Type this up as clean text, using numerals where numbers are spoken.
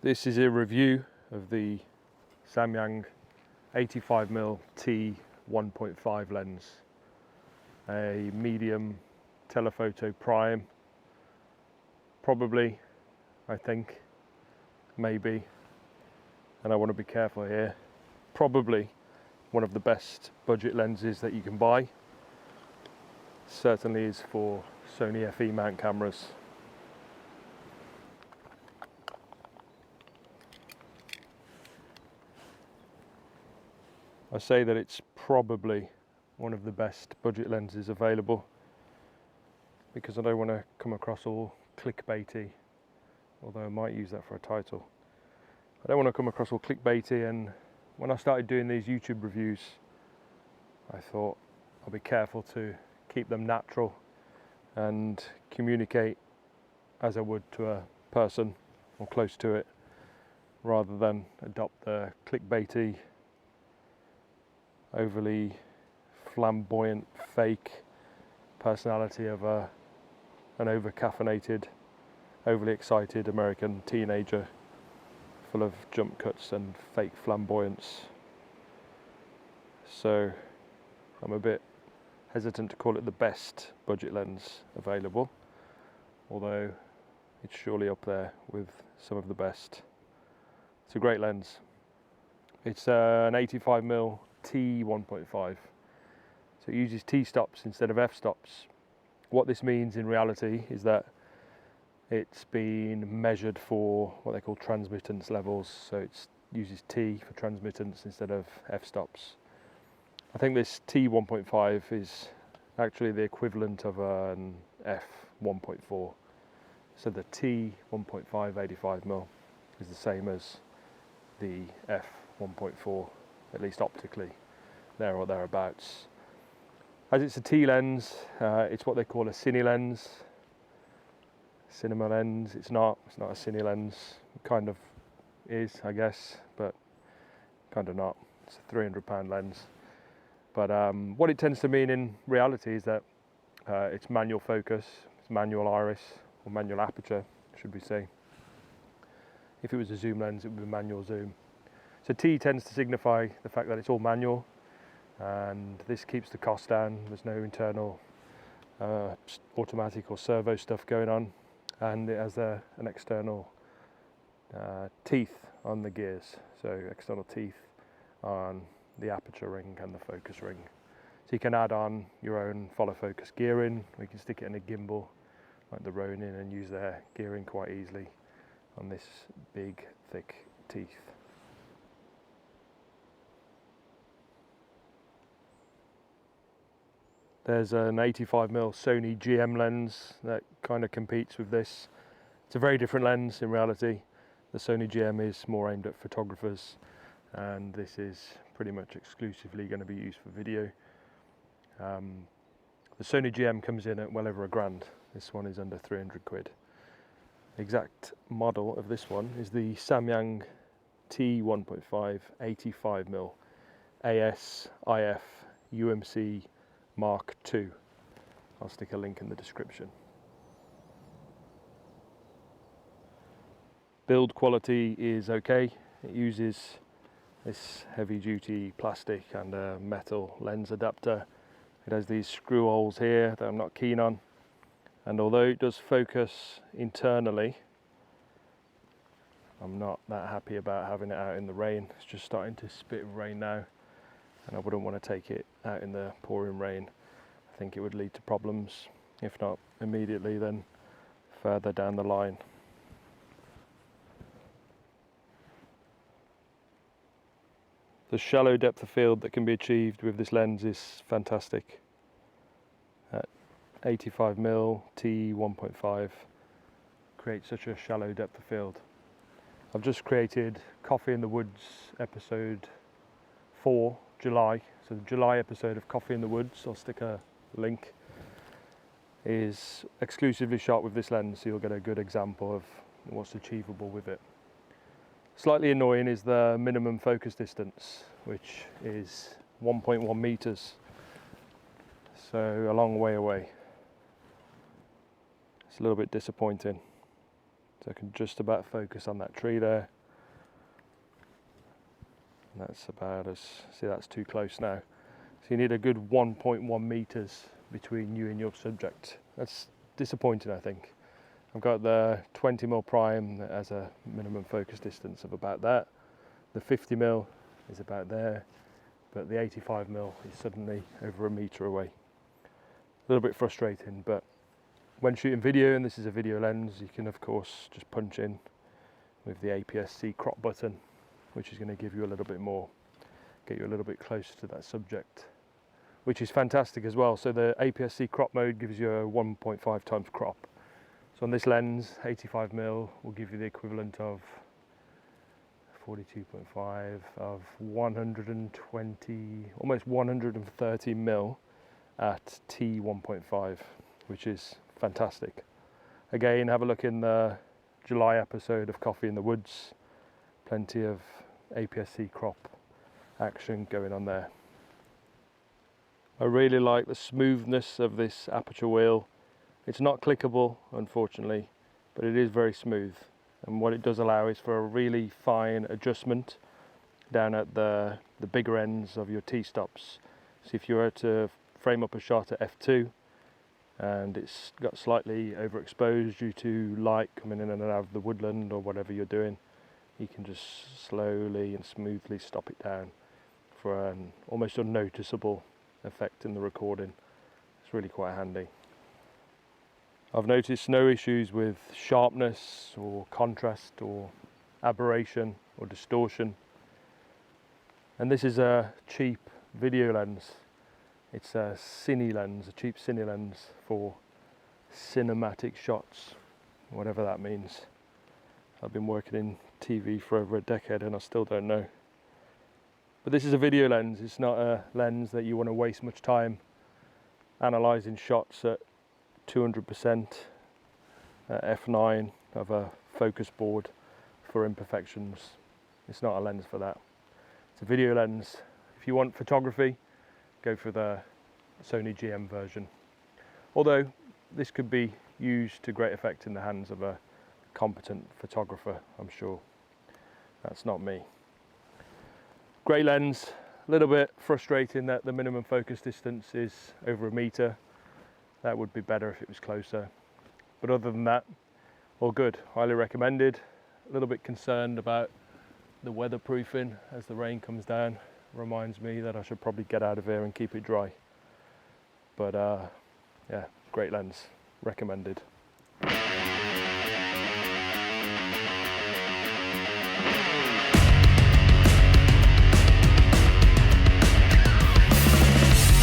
This is a review of the Samyang 85mm T1.5 lens, a medium telephoto prime, probably, I think, maybe, and I want to be careful here, probably one of the best budget lenses that you can buy. Certainly is for Sony FE mount cameras. I say that it's probably one of the best budget lenses available because I don't want to come across all clickbaity, although I might use that for a title. I don't want to come across all clickbaity, and when I started doing these YouTube reviews, I thought I'll be careful to keep them natural and communicate as I would to a person or close to it, rather than adopt the clickbaity, overly flamboyant, fake personality of an over-caffeinated, overly excited American teenager full of jump cuts and fake flamboyance. So I'm a bit hesitant to call it the best budget lens available, although it's surely up there with some of the best. It's a great lens. It's an 85mm T1.5, so it uses T-stops instead of f-stops. What this means in reality is that it's been measured for what they call transmittance levels, so it uses T for transmittance instead of f-stops. I think this T1.5 is actually the equivalent of an f1.4, so the T1.5 85mm is the same as the f1.4, at least optically, there or thereabouts. As it's a T lens, it's what they call a Cine lens, cinema lens. It's not a Cine lens. It kind of is, I guess, but kind of not. It's a £300 lens. But what it tends to mean in reality is that it's manual focus, it's manual iris, or manual aperture, should we say. If it was a zoom lens, it would be manual zoom. So T tends to signify the fact that it's all manual, and this keeps the cost down. There's no internal automatic or servo stuff going on, and it has an external teeth on the gears, so external teeth on the aperture ring and the focus ring. So you can add on your own follow focus gearing, or you can stick it in a gimbal like the Rokinon and use their gearing quite easily on this big thick teeth. There's an 85mm Sony GM lens that kind of competes with this. It's a very different lens in reality. The Sony GM is more aimed at photographers, and this is pretty much exclusively going to be used for video. The Sony GM comes in at well over £1,000. This one is under 300 quid. The exact model of this one is the Samyang T1.5 85mm AS/IF UMC Mark II. I'll stick a link in the description. Build quality is okay. It uses this heavy duty plastic and a metal lens adapter. It has these screw holes here that I'm not keen on, and although it does focus internally, I'm not that happy about having it out in the rain. It's just starting to spit rain now, and I wouldn't want to take it out in the pouring rain. I think it would lead to problems, if not immediately, then further down the line. The shallow depth of field that can be achieved with this lens is fantastic. At 85mm T1.5 creates such a shallow depth of field. I've just created Coffee in the Woods episode 4, July. So the July episode of Coffee in the Woods, I'll stick a link, is exclusively shot with this lens, so you'll get a good example of what's achievable with it. Slightly annoying is the minimum focus distance, which is 1.1 meters, so a long way away. It's a little bit disappointing. So I can just about focus on that tree there. And that's about as, see, that's too close now. So you need a good 1.1 meters between you and your subject. That's disappointing, I think. I've got the 20mm prime that has a minimum focus distance of about that. The 50mm is about there, but the 85mm is suddenly over a meter away. A little bit frustrating, but when shooting video, and this is a video lens, you can of course just punch in with the APS-C crop button, which is going to give you a little bit more, get you a little bit closer to that subject, which is fantastic as well. So the APS-C crop mode gives you a 1.5 times crop. So on this lens, 85mm will give you the equivalent of 42.5 of 120, almost 130mm at T1.5, which is fantastic. Again, have a look in the July episode of Coffee in the Woods. Plenty of APS-C crop action going on there. I really like the smoothness of this aperture wheel. It's not clickable, unfortunately, but it is very smooth. And what it does allow is for a really fine adjustment down at the bigger ends of your T-stops. So if you were to frame up a shot at f2 and it's got slightly overexposed due to light coming in and out of the woodland or whatever you're doing, you can just slowly and smoothly stop it down for an almost unnoticeable effect in the recording. It's really quite handy. I've noticed no issues with sharpness or contrast or aberration or distortion. And this is a cheap video lens. It's a Cine lens, a cheap Cine lens for cinematic shots, whatever that means. I've been working in TV for over a decade and I still don't know. But this is a video lens. It's not a lens that you want to waste much time analysing shots at 200% f9 of a focus board for imperfections. It's not a lens for that. It's a video lens. If you want photography, go for the Sony GM version. Although this could be used to great effect in the hands of a competent photographer, I'm sure. That's not me. Great lens. A little bit frustrating that the minimum focus distance is over a meter. That would be better if it was closer. But other than that, all good. Highly recommended. A little bit concerned about the weatherproofing as the rain comes down. Reminds me that I should probably get out of here and keep it dry. But yeah, great lens. Recommended.